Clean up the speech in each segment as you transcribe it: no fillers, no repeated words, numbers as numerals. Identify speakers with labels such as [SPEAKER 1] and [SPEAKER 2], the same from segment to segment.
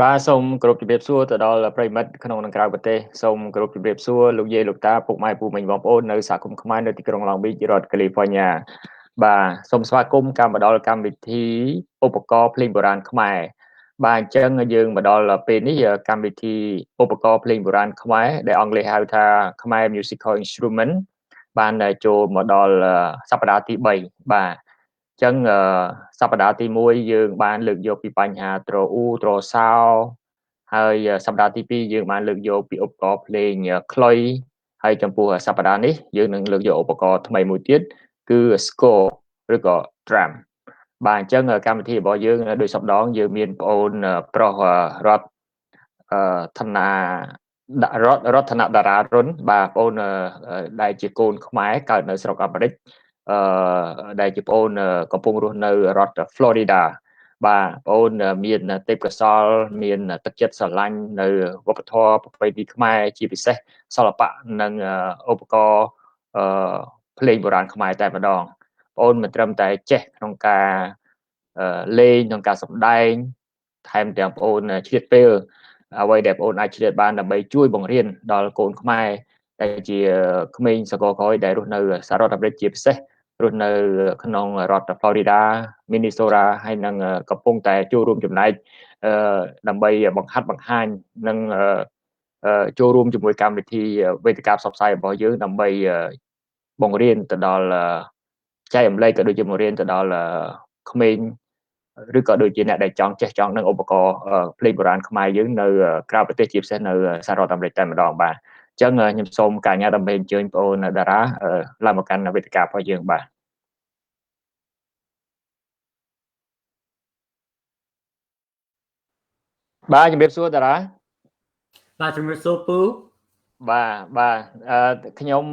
[SPEAKER 1] បាទសូមគោរពជម្រាបសួរទៅដល់ប្រិយមិត្តក្នុងនិងក្រៅប្រទេសសូមគោរពជម្រាបសួរលោកយាយលោកតាពុកម៉ែពូមីងបងប្អូននៅសហគមន៍ខ្មែរនៅទីក្រុង Long Beach រដ្ឋ California បាទសូមស្វាគមន៍កម្មមកដល់កម្មវិធីឧបករណ៍ភ្លេងបុរាណខ្មែរបាទអញ្ចឹងយើងមកដល់ពេលនេះកម្មវិធីឧបករណ៍ភ្លេងបុរាណខ្មែរដែលអង់គ្លេសហៅថា Khmer Musical Instrument បានចូលមកដល់សប្តាហ៍ទី3បាទអញ្ចឹងសប្តាហ៍ទី1យើងបានលើកយកពីបញ្ហាត្រអ៊ូត្រសោហើយសប្តាហ៍ទី2យើងបានលើកយកពីឧបករណ៍ភ្លេងខ្លុយហើយចំពោះសប្តាហ៍នេះយើងនឹងលើកយកឧបករណ៍ថ្មីមួយទៀតគឺ SKOR ឬក៏ drum បាទអញ្ចឹងកម្មវិធីរបស់យើងដោយសពដងយើងមានប្អូនប្រុសRorthanakdara Run បាទប្អូនដែលជាកូនខ្មែរកើតនៅស្រុកអាមេរិកដែលជាប្អូនកំពុងរស់នៅរដ្ឋ Florida បាទប្អូនមានទេពកោសល្យមានទឹកចិត្តស្រឡាញ់នៅវប្បធម៌ប្រពៃណីខ្មែរជាពិសេសសិល្បៈនិងឧបករណ៍ភ្លេងបុរាណខ្មែរតែម្ដងប្អូនមិនត្រឹមតែចេះក្នុងការលេងក្នុងការសម្ដែងថែមទាំងប្អូនឆ្លៀតពេលអ្វីដែលប្អូនអាចឆ្លៀតបានដើម្បីជួយបង្រៀនដល់កូនខ្មែរដែលជាក្មេងសកលក្រោយដែលរស់នៅសហរដ្ឋអាមេរិកជាពិសេសរស់នៅក្នុងរដ្ឋ Florida, Minnesota ហើយនឹងកំពុងតែចូលរួមចំណែកដើម្បីបង្ហាត់បង្ហាញនិងចូលរួមជាមួយកម្មវិធីវេទិកាផ្សព្វផ្សាយរបស់យើងដើម្បីបង្រៀនទៅដល់ចែករំលែកក៏ដូចជាបង្រៀនទៅដល់ក្មេងឬក៏ដូចជាអ្នកដែលចង់ចេះចង់នឹងឧបករណ៍ភ្លេងបុរាណខ្មែរយើងនៅក្រៅប្រទេសជាពិសេសនៅសហរដ្ឋអាមេរិកតែម្ដងបាទអញ្ចឹងខ្ញុំសូមការងារដើម្បីអញ្ជើញបងប្អូនតារាឡើងមកកាន់វេទិការបស់យើងបាទបាទជំរាបសួរតារា
[SPEAKER 2] បាទជំរាបសួរពូ
[SPEAKER 1] បាទខ្ញុំ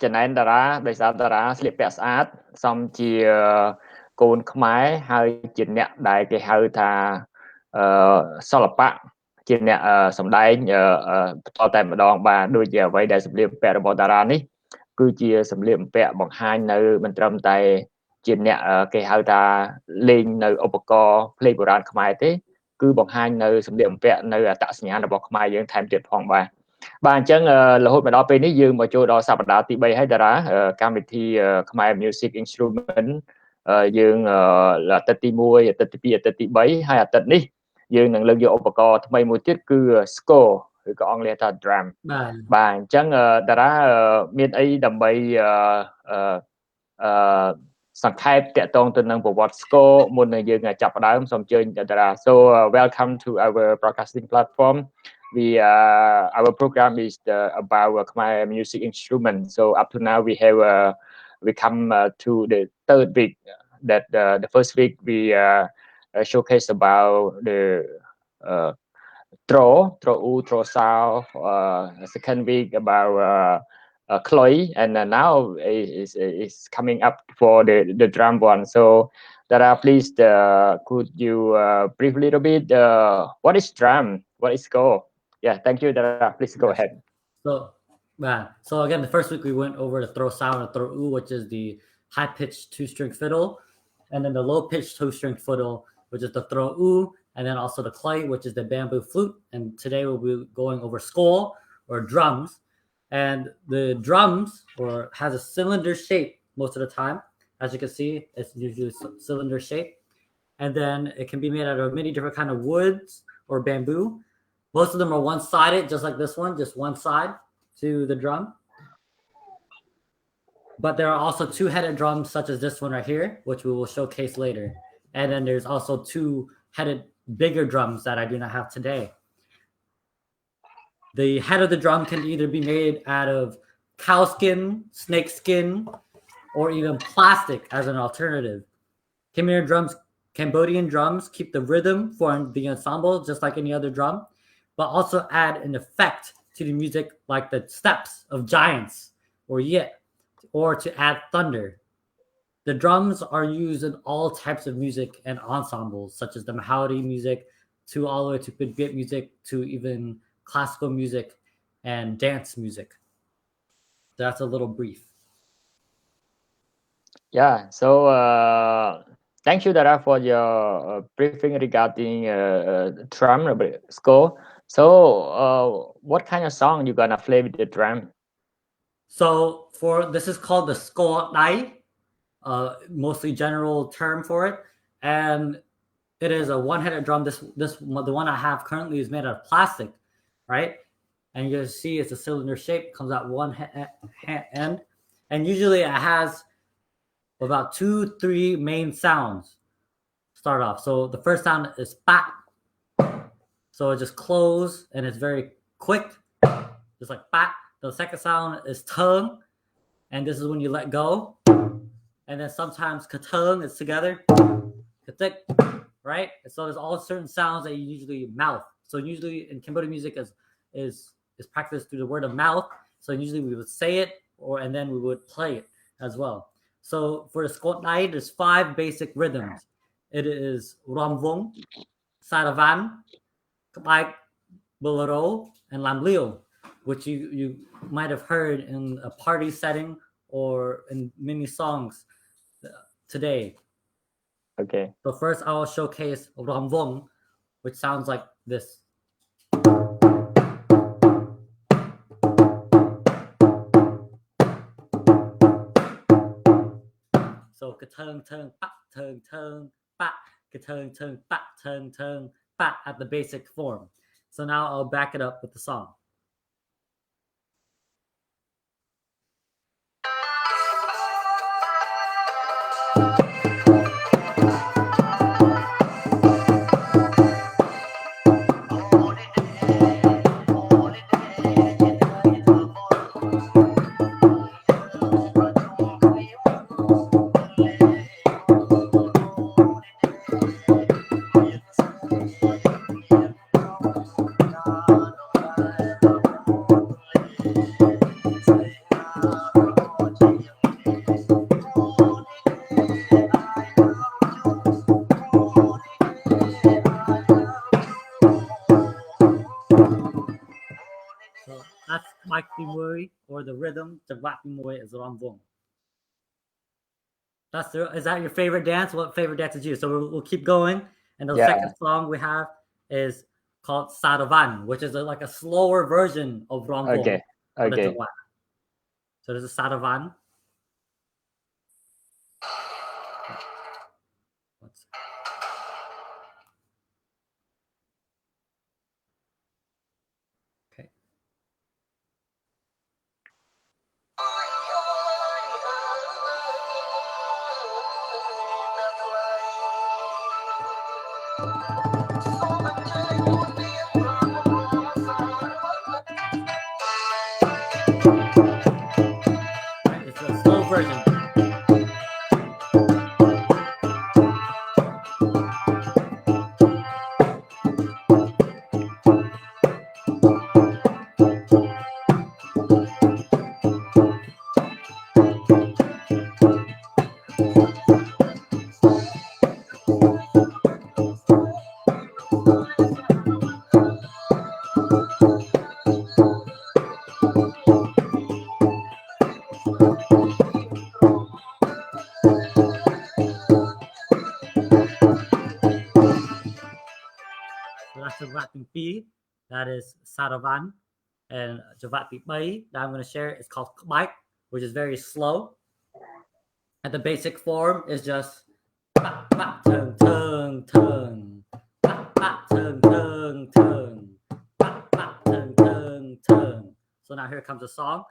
[SPEAKER 1] ចំណែនតារាដោយសារតារាស្លៀកពាក់ស្អាតសមជាកូនខ្មែរហើយជាអ្នកដែលគេហៅថាសិល្បៈជាអ្នកសម្ដែងបន្តតែម្ដងបាទដូចជាអ្វីដែលសម្លៀកបំពាក់របស់តារានេះគឺជាសម្លៀកបំពាក់បង្ហាញនៅមិនត្រឹមតែជាអ្នកគេហៅថាលេងនៅឧបករណ៍ភ្លេងបុរាណខ្មែរទេគឺបង្ហាញនៅសម្លៀកបំពាក់នៅអត្តសញ្ញាណរបស់ខ្មែរយើងថែមទៀតផងបាទអញ្ចឹងរហូតមកដល់ពេលនេះយើងមកចូលដល់សប្តាហ៍ទី3ហើយតារាកម្មវិធីខ្មែរ Music Instrument យើងអាទិត្យទី1អាទិត្យទី2អាទិត្យទី3ហើយអាទិត្យនេះយើងនឹងលើកយកឧបករណ៍ថ្មីមួយទៀតគឺ SKOR ឬក៏អង់គ្លេសថា drum បាទអញ្ចឹងតារាមានអីដើម្បីសង្ខេបតាក់ទងទៅនឹងប្រវត្តិ SKOR មុននឹងយើងចាប់ផ្ដើមសូមអញ្ជើញតារា So welcome to our broadcasting platform. Our program is about Khmer music instrument. So up to now we have we come to the third week. That the first week we showcase about the throw u, throw sao. Second week about Chloe, and now is coming up for the drum one. So Dara, please could you brief a little bit what is drum, what is SKOR? Yeah, thank you, Dara. Please go ahead.
[SPEAKER 2] So again, the first week we went over the throw sao and throw u, which is the high-pitched two-string fiddle, and then the low-pitched two-string fiddle, which is the throw u, and then also the clay, which is the bamboo flute. And today we'll be going over SKOR, or drums. And the drums has a cylinder shape most of the time. As you can see, it's usually cylinder shape. And then it can be made out of many different kind of woods or bamboo. Most of them are one-sided, just like this one, just one side to the drum. But there are also two-headed drums, such as this one right here, which we will showcase later. And then there's also two-headed bigger drums that I do not have today. The head of the drum can either be made out of cow skin, snake skin, or even plastic as an alternative. Cambodian drums keep the rhythm for the ensemble just like any other drum, but also add an effect to the music like the steps of giants or yet, or to add thunder. The drums are used in all types of music and ensembles, such as the Mahauri music, to all the way to Pidgit music, to even classical music and dance music. That's a little brief.
[SPEAKER 1] Yeah, so thank you, Dara, for your briefing regarding drum SKOR. So what kind of song you gonna play with the drum?
[SPEAKER 2] So this is called the SKOR Dai, mostly general term for it, and it is a one-headed drum. The one I have currently is made out of plastic, right? And you can see it's a cylinder shape, comes out one end, and usually it has about 2-3 main sounds. Start off. So the first sound is pa. So it just close and it's very quick, just like pa. The second sound is tung, and this is when you let go. And then sometimes katung is together, katik, right? And so there's all certain sounds that you usually mouth. So usually in Cambodian music is practiced through the word of mouth. So usually we would say it, and then we would play it as well. So for the SKOR Dai, there's 5 basic rhythms. It is Ramvong, Sarovan, Kabaik, Bolero, and Lamlio, which you might have heard in a party setting or in many songs today.
[SPEAKER 1] Okay.
[SPEAKER 2] So first I will showcase Ramvong, which sounds like this. So ka-tung tung pa tung tung pa ka-tung tung pa tung tung pa at the basic form. So now I'll back it up with the song. That's Makimuri, or the rhythm. The Makimuri is Ramvong. Is that your favorite dance? What favorite dance is you? So we'll keep going. And the second song we have is called Sarovan, which is like a slower version of Ramvong.
[SPEAKER 1] Okay. Okay.
[SPEAKER 2] So this is Sarovan. Okay. It's a slow version. Javat P, that is Sarovan. And Javat P that I'm going to share is called Khmer, which is very slow. And the basic form is just turn, turn, turn. Turn, turn, turn. Turn, turn, turn. So now here comes the song.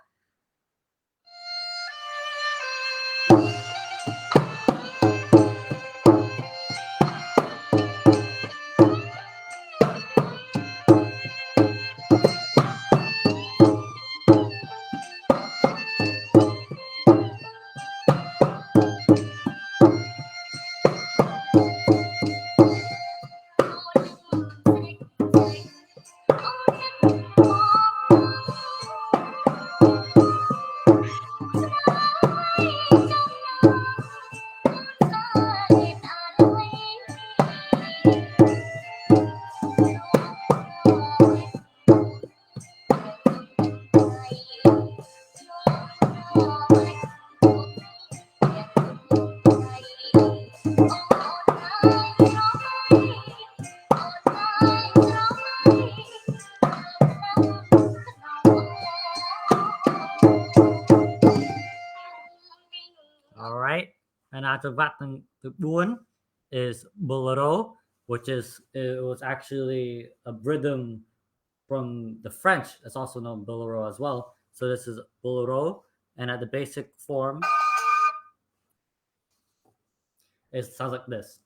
[SPEAKER 2] All right, and after that, the buon is bolero, which is it was actually a rhythm from the French. That's also known bolero as well. So this is bolero, and at the basic form, it sounds like this.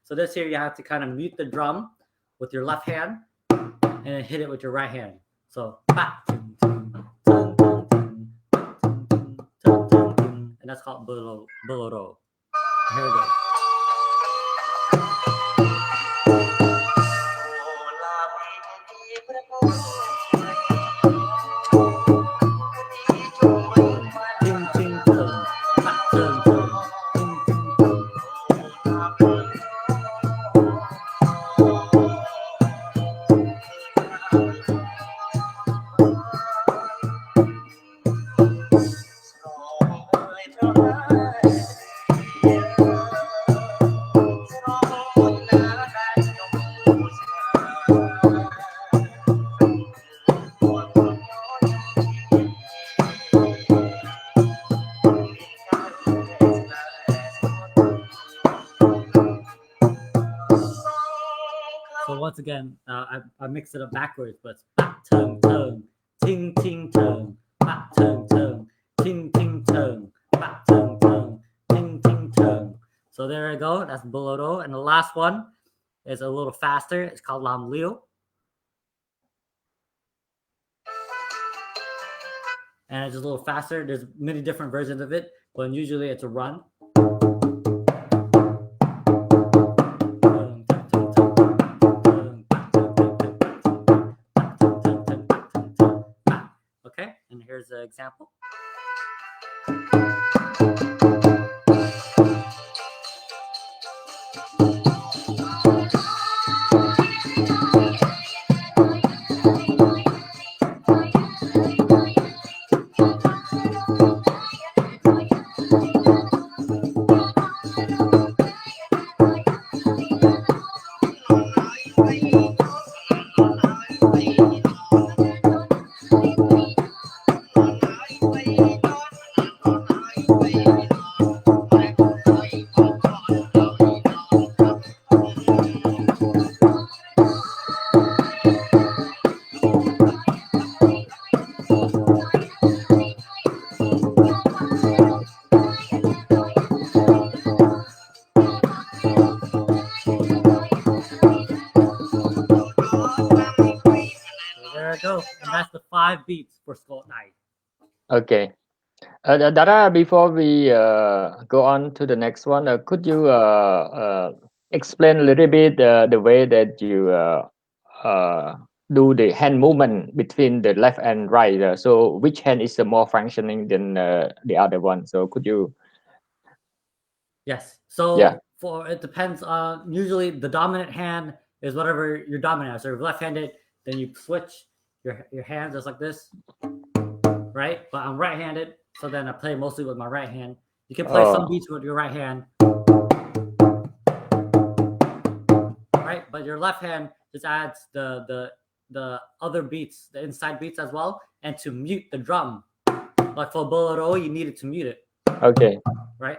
[SPEAKER 2] So this here you have to kind of mute the drum with your left hand and then hit it with your right hand. So and that's called bolero. Here we go. So once again, I mixed it up backwards, but it's back, turn, turn, ting, ting, turn, back, turn, turn, ting, ting, turn, back, turn, turn, ting, ting, turn. So there we go. That's bolero. And the last one is a little faster. It's called lam liu. And it's just a little faster. There's many different versions of it, but usually it's a run. Okay, and here's an example. Go. And that's the 5 beats for SKOR night.
[SPEAKER 1] Okay. Dara, before we go on to the next one, could you explain a little bit the way that you do the hand movement between the left and right? So which hand is more functioning than the other one? So could you?
[SPEAKER 2] Yes. So
[SPEAKER 1] yeah.
[SPEAKER 2] For it depends on usually the dominant hand is whatever you're dominant. So if you're left-handed, then you switch your hands just like this, right? But I'm right-handed, So then I play mostly with my right hand. You can play some beats with your right hand, right? But your left hand just adds the other beats, the inside beats as well, and to mute the drum. Like for bolero, you needed to mute it.
[SPEAKER 1] Okay.
[SPEAKER 2] Right?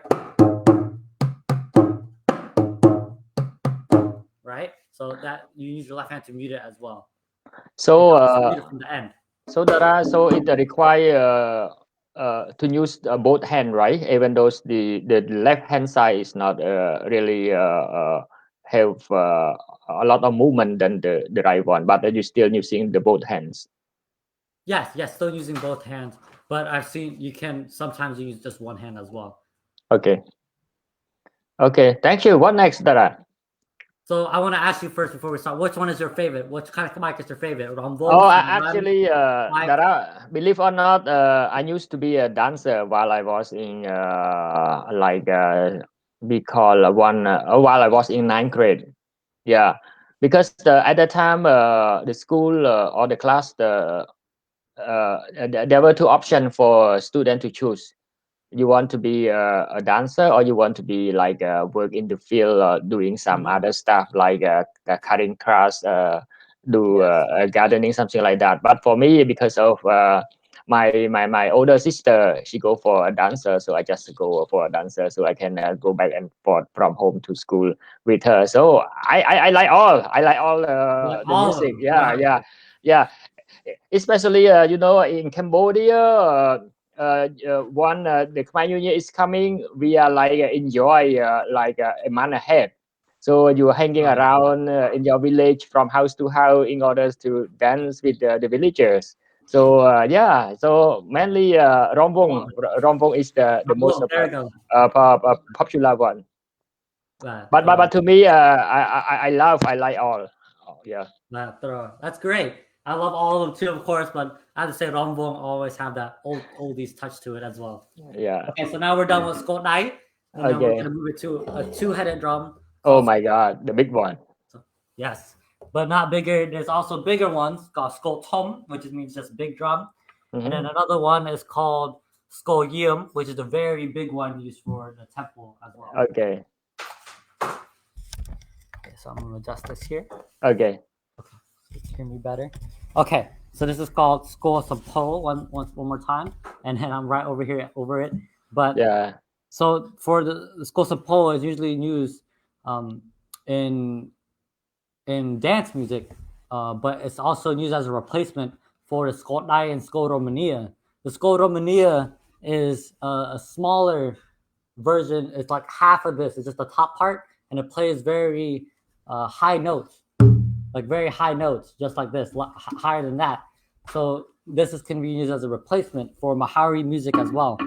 [SPEAKER 2] Right? So that you use your left hand to mute it as well.
[SPEAKER 1] So
[SPEAKER 2] mute it from the end.
[SPEAKER 1] So it require to use both hand, right? Even though the left hand side is not really have a lot of movement than the right one, but you're still using the both hands.
[SPEAKER 2] Yes, still using both hands, but I've seen you can sometimes use just one hand as well.
[SPEAKER 1] Okay, thank you. What next, Dara?
[SPEAKER 2] So I want to ask you first before we start, which one is your favorite? What kind of mic is your favorite?
[SPEAKER 1] Actually, Dara, believe or not, I used to be a dancer while I was in we call while I was in 9th grade. Yeah, because at that time the school or the class there were two options for students to choose. You want to be a dancer, or you want to be like work in the field doing some other stuff like cutting grass, gardening, something like that. But for me, because of my older sister, she go for a dancer, so I just go for a dancer, so I can go back and forth from home to school with her. So I like all. I like all the music. Yeah. Especially in Cambodia. The Khmer New Year is coming, we are like enjoy a month ahead. So you're hanging around in your village from house to house in order to dance with the villagers. So so mainly Romvong is the most popular one. But to me, I like all. Yeah.
[SPEAKER 2] That's great. I love all of them too, of course, but I have to say Romvong always have that oldies touch to it as well.
[SPEAKER 1] Yeah.
[SPEAKER 2] Okay, so now we're done with Scott Dai, and then we're gonna move it to a two-headed drum.
[SPEAKER 1] Oh my God, the big one.
[SPEAKER 2] Yes, but not bigger. There's also bigger ones called Skojium, which means just big drum. And then another one is called Skojium, which is a very big one used for the temple as well.
[SPEAKER 1] Okay,
[SPEAKER 2] so I'm gonna adjust this here.
[SPEAKER 1] Okay.
[SPEAKER 2] Hear me better? Okay, so this is called Skojium one more time, and then I'm right over here over it. But
[SPEAKER 1] yeah.
[SPEAKER 2] So for the Skojium is usually used in dance music, but it's also used as a replacement for the Skodai and Skoromania. The Skoromania is a smaller version. It's like half of this. It's just the top part, and it plays very high notes, like very high notes, just like this, higher than that. So this can be used as a replacement for Mahari music as well.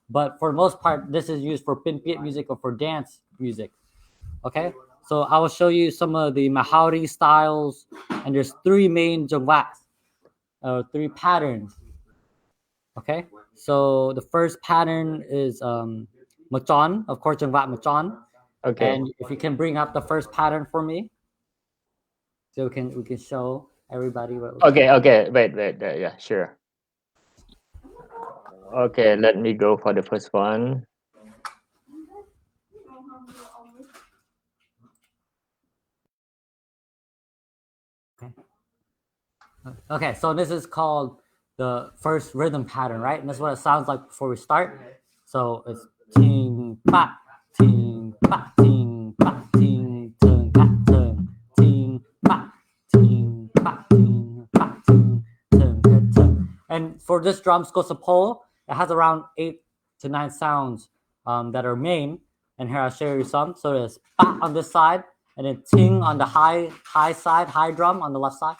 [SPEAKER 2] But for the most part, this is used for pinpiet music or for dance music. Okay, so I will show you some of the Mahari styles, and there's three main jangwats, three patterns. Okay, so the first pattern is Machon, of course, jangwat Machon.
[SPEAKER 1] Okay.
[SPEAKER 2] And if you can bring up the first pattern for me, so we can show everybody what.
[SPEAKER 1] Okay. Wait. Yeah, sure. Okay, let me go for the first one.
[SPEAKER 2] Okay, so this is called the first rhythm pattern, right? And that's what it sounds like before we start. So it's ting pa ting pa ting pa ting tung pa tung ting pa ting pa ting pa ting tung tung. And for this drum, Skojium, it has around 8 to 9 sounds that are main. And here I'll show you some. So there's pa on this side, and then ting on the high side, high drum on the left side.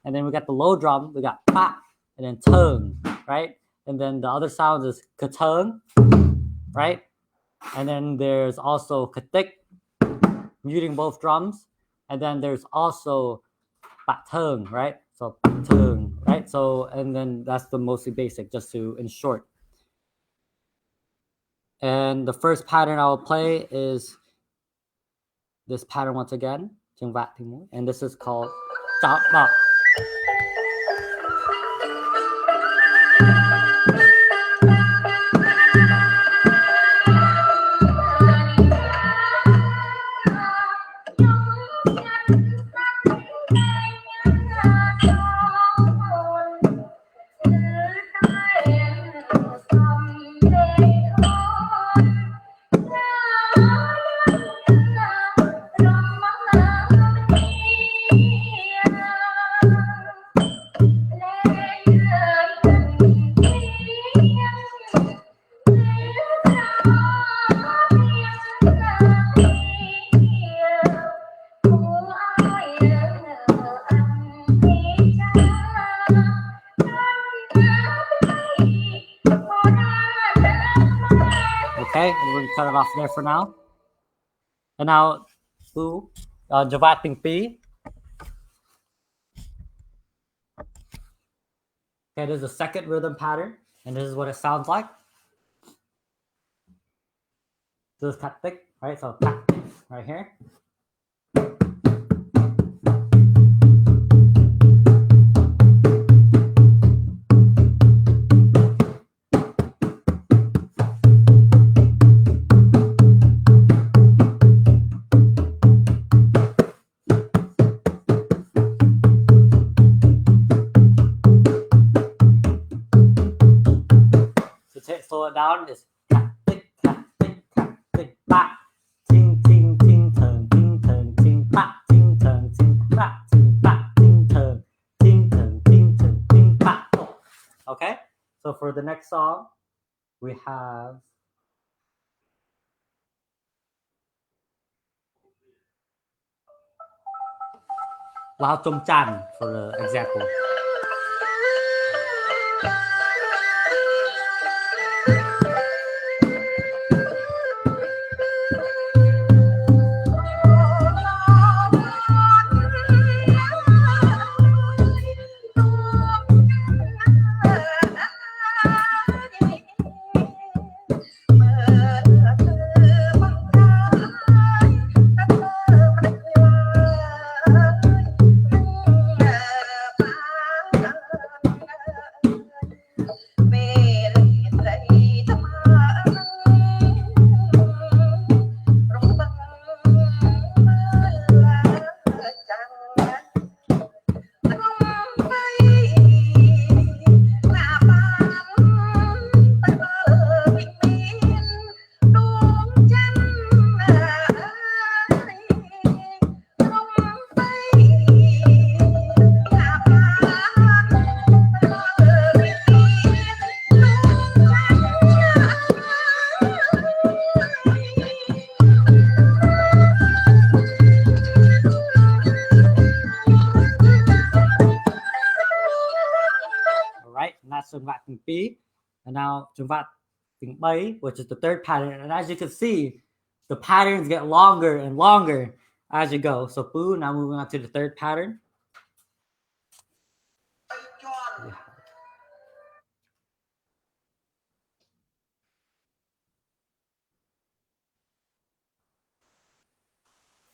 [SPEAKER 2] And then we got the low drum, we got pa, and then tung, right? And then the other sounds is katung, right? And then there's also katik, muting both drums. And then there's also patung, right? So patung, right? So, and then that's the mostly basic, just to in short. And the first pattern I will play is this pattern once again, and this is called chop bop. Okay, we're going to cut it off there for now. And now, Javat Ting P. Okay, there's a second rhythm pattern, and this is what it sounds like. So it's cut thick, right? So right here. Slow it down is cat tick, ba, ting ting ting turn, ba, ting turn, ba, ting turn, ting ba. Okay, so for the next song, we have Lao Chom Chan for the example. Sanghak-กน B, and now Sanghak-กน B, which is the third pattern. And as you can see, the patterns get longer and longer as you go. So Boo, now moving on to the third pattern.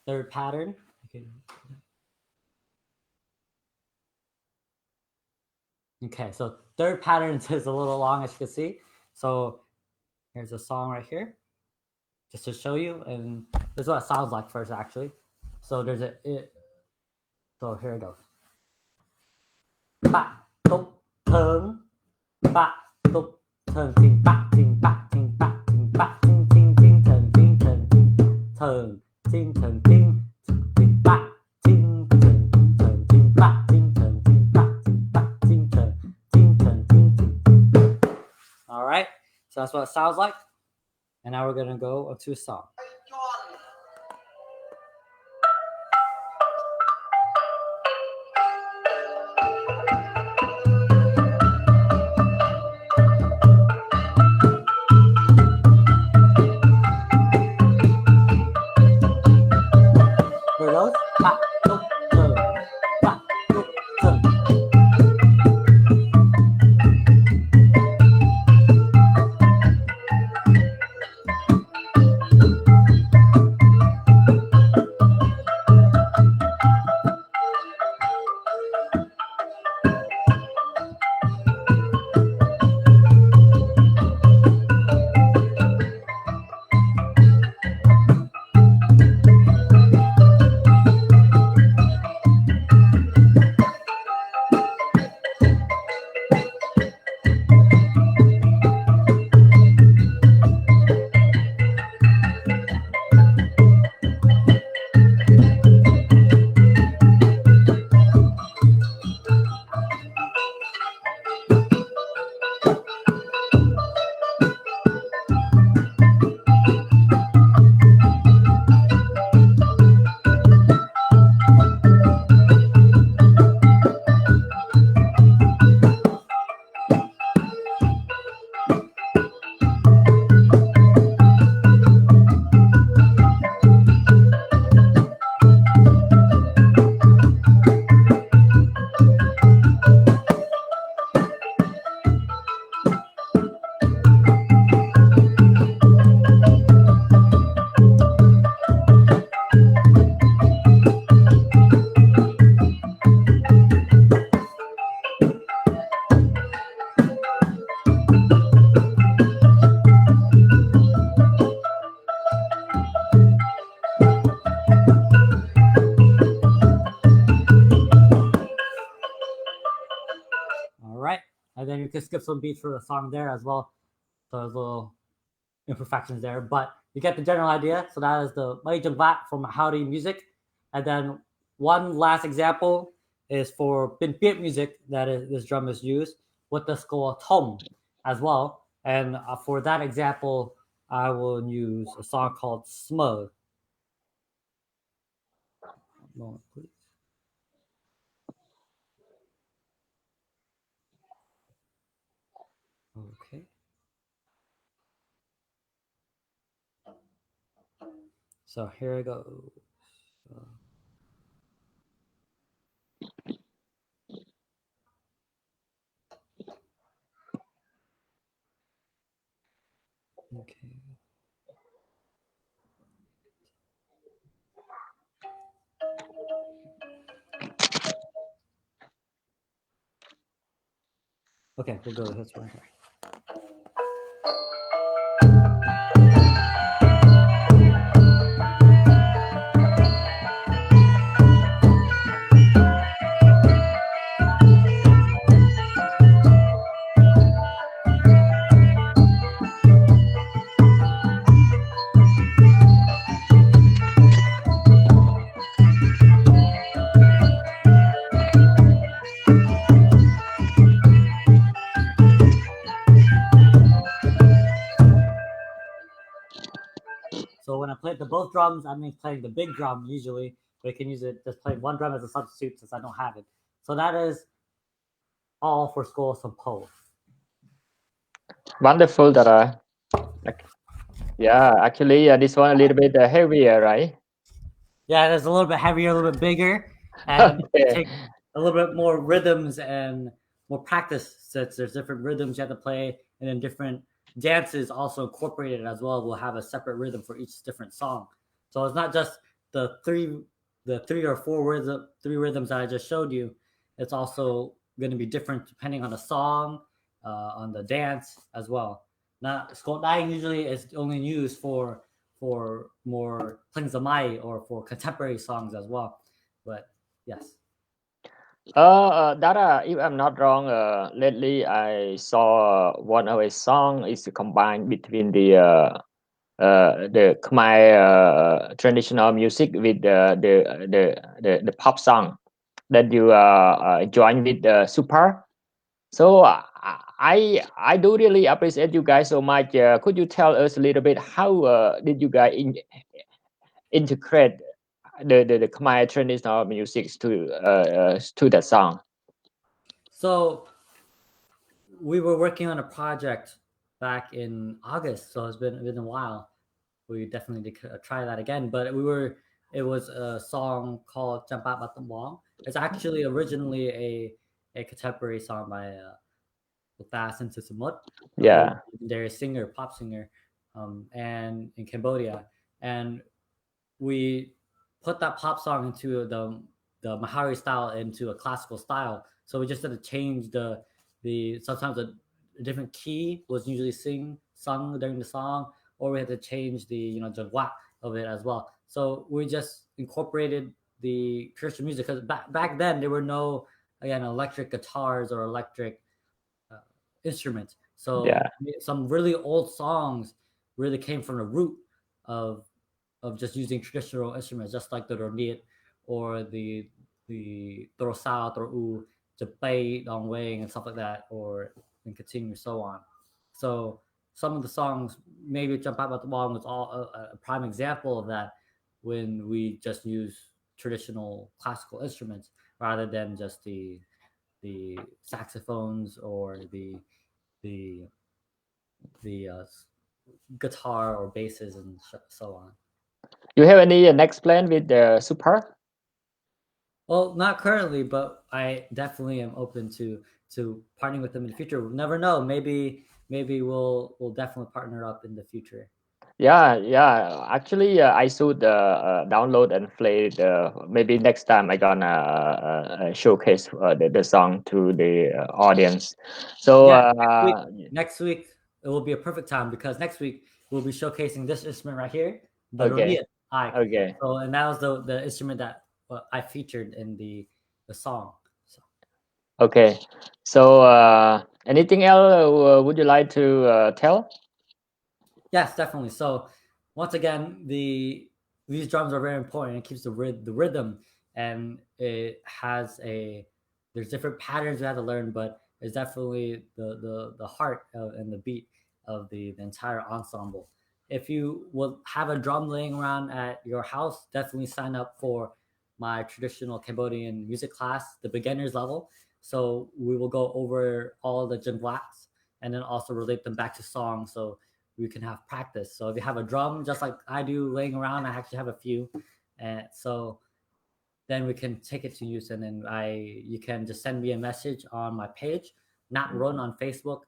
[SPEAKER 2] Third pattern. Okay, so third pattern is a little long, as you can see. So here's a song right here, just to show you, and this is what it sounds like first, actually. So there's so here it goes. Ba tuk thung, ba tuk thung, ting ba ting ba ting ba ting ba ting ting ting thung ting thung ting thung ting thung ting ting ba ting thung thung ting ba ting thung ting ba ting ba ting thung ting thung ting ting. All right, so that's what it sounds like, and now we're gonna go to a song. and then you can skip some beats for the song there as well. So there's little imperfections there, but you get the general idea. So that is the Mai Jangvat from Howdy music. And then one last example is for Bin Piet music that is this drum is used with the SKOR Tom as well. And for that example, I will use a song called Smug. Moment, please. Okay. So here I go. Okay. Okay, we'll go with this one here. So when I play the both drums, I mean playing the big drum usually, but you can use it just playing one drum as a substitute since I don't have it. So that is all for SKOR some Po.
[SPEAKER 1] Wonderful, Dara. Yeah, actually, this one a little bit heavier, right?
[SPEAKER 2] Yeah, it's a little bit heavier, a little bit bigger, and
[SPEAKER 1] Okay.
[SPEAKER 2] take a little bit more rhythms and more practice since there's different rhythms you have to play, and then different dances also incorporated as well. Will have a separate rhythm for each different song. So it's not just the three or four rhythms that I just showed you. It's also going to be different depending on the song, on the dance as well. Not Skojium usually is only used for more Mai or for contemporary songs as well. But yes.
[SPEAKER 1] Dara, if I'm not wrong, lately I saw one of his song is combined between the Khmer traditional music with the pop song that you join with Super. So I do really appreciate you guys so much. Could you tell us a little bit how did you guys integrate the Khmer traditional music to that song?
[SPEAKER 2] So we were working on a project back in August, so it's been a while. We definitely did try that again, but it was a song called Champa Batam Wong. It's actually originally a contemporary song by Sin Susamut,
[SPEAKER 1] Yeah.
[SPEAKER 2] legendary singer, pop singer, and in Cambodia, and we put that pop song into the Mahari style into a classical style. So we just had to change the sometimes a different key was usually sung during the song, or we had to change the jangwa of it as well. So we just incorporated the Christian music because back then there were no electric guitars or electric instruments. So
[SPEAKER 1] Yeah.
[SPEAKER 2] some really old songs really came from the root of just using traditional instruments, just like the Rorthanakdara or the Torosao, Toru, Japai, Dongwang, and stuff like that, and continue so on. So some of the songs, maybe Jump Out About the Wall was all a prime example of that, when we just use traditional classical instruments rather than just the saxophones or the guitar or basses and so on.
[SPEAKER 1] You have any next plan with the Super?
[SPEAKER 2] Well, not currently, but I definitely am open to partnering with them in the future. We'll never know. Maybe we'll definitely partner up in the future.
[SPEAKER 1] Yeah. Actually, I should download and play maybe next time I gonna showcase the song to the audience. So
[SPEAKER 2] next week it will be a perfect time because next week we'll be showcasing this instrument right here, the
[SPEAKER 1] Okay.
[SPEAKER 2] Rorthanakdara.
[SPEAKER 1] Okay.
[SPEAKER 2] So and that was the instrument that I featured in the song. So.
[SPEAKER 1] Okay. So Anything else would you like to tell?
[SPEAKER 2] Yes, definitely. So once again, these drums are very important. It keeps the rhythm, and it has there's different patterns we have to learn, but it's definitely the heart and the beat of the entire ensemble. If you will have a drum laying around at your house, definitely sign up for my traditional Cambodian music class, the beginners level. So we will go over all the jingwats and then also relate them back to songs. So we can have practice. So if you have a drum, just like I do laying around, I actually have a few. And so then we can take it to use. And then you can just send me a message on my page, Not Run on Facebook.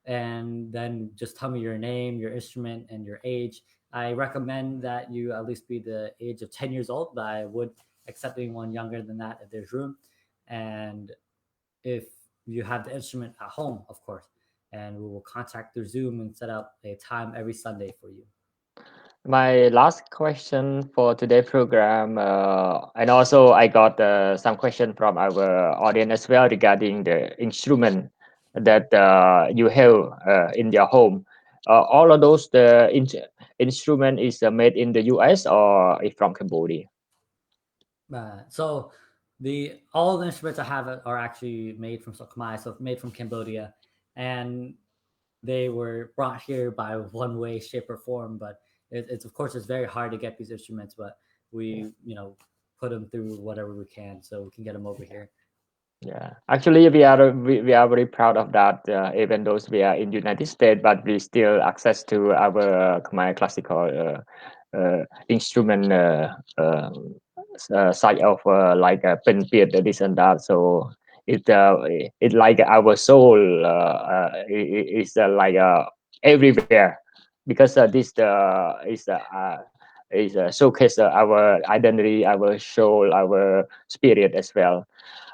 [SPEAKER 2] And then just tell me your name, your instrument, and your age. I recommend that you at least be the age of 10 years old, but I would accept anyone younger than that if there's room. And if you have the instrument at home, of course, and we will contact through Zoom and set up a time every Sunday for you.
[SPEAKER 1] My last question for today's program, and also I got some question from our audience as well regarding the instrument that you have in your home. All of those instrument is made in the US or is from Cambodia?
[SPEAKER 2] So all the instruments I have are actually made from Khmer, so made from Cambodia, and they were brought here by one way, shape, or form. But it's of course it's very hard to get these instruments, but we put them through whatever we can so we can get them over here.
[SPEAKER 1] Yeah, actually, we are very proud of that. Even though we are in United States, but we still access to our Khmer classical instrument side of like pen piet this and that. So it like our soul is like everywhere because this is showcase our identity, our soul, our spirit as well.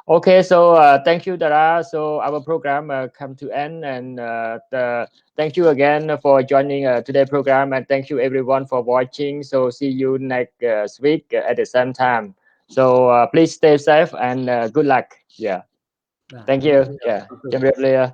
[SPEAKER 1] Okay, so thank you, Dara. So our program come to end, and thank you again for joining today's program, and thank you everyone for watching. So see you next week at the same time. So please stay safe and good luck. Yeah, thank you. Yeah,